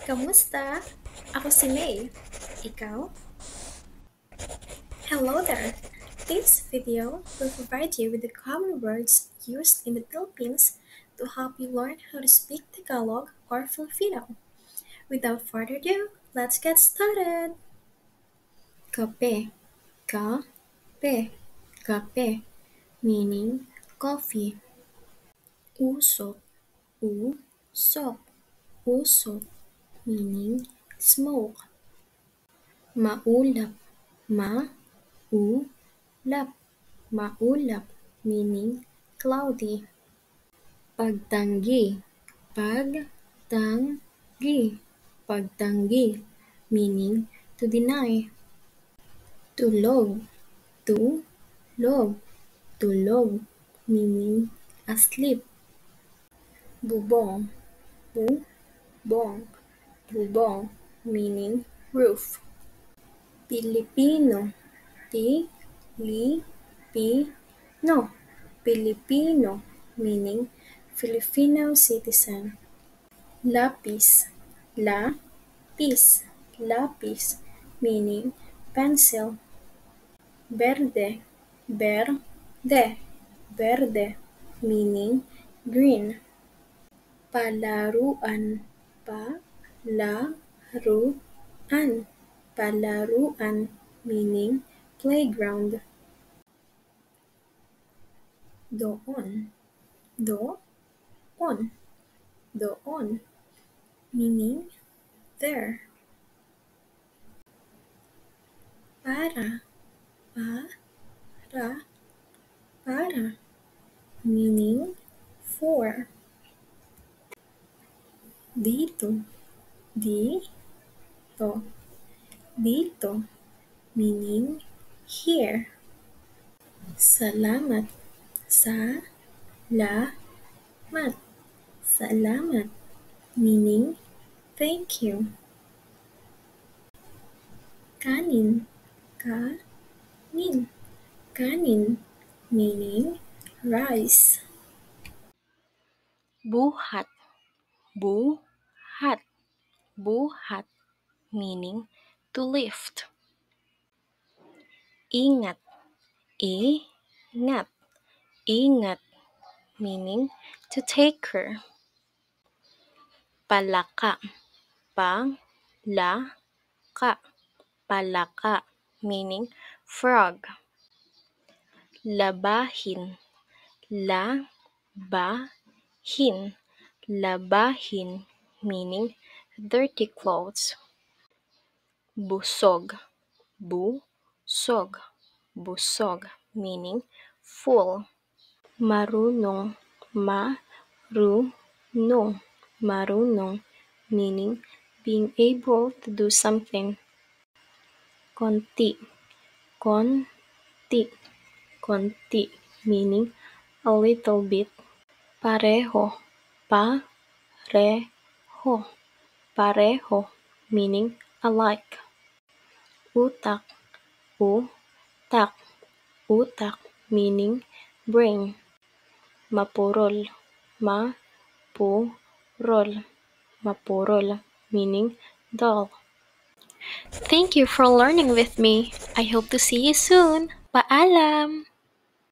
Kamusta? Ako si May. Ikaw? Hello there! This video will provide you with the common words used in the Philippines to help you learn how to speak Tagalog or Filipino. Without further ado, let's get started! Kape. Kape. Kape. Meaning coffee. Usok. Usok. Usok. Meaning smoke. Maulap. Maulap. Maulap, meaning cloudy. Pagtanggi. Pagtanggi. Pagtanggi, meaning to deny. Tulog. Tulog. Tulog, meaning asleep. Bubong. Bubong. Bubong, meaning roof. Pilipino. Pilipino. Filipino, meaning Filipino citizen. Lapis. Lapis. Lapis, meaning pencil. Verde. Verde. Verde, meaning green. Palaruan. Palaruan. Palaruan, meaning playground. Doon. Doon. Doon, meaning there. Para. Para. Para, meaning for. Dito. Dito. Dito, meaning here. Salamat. Salamat. Salamat, meaning thank you. Kanin. Kanin. Kanin, meaning rice. Buhat. Buhat. Buhat, meaning to lift. Ingat. Ingat. Ingat, meaning to take care. Palaka. Palaka. Palaka, meaning frog. Labahin. Labahin. Labahin, meaning dirty clothes. Busog. Busog. Busog, meaning full. Marunong. Marunong. Marunong, meaning being able to do something. Konti. Konti. Konti, meaning a little bit. Pareho. Pareho. Pareho, meaning alike. Utak. Utak. Utak, meaning brain. Mapurol. Mapurol. Mapurol, meaning dull. Thank you for learning with me. I hope to see you soon. Paalam!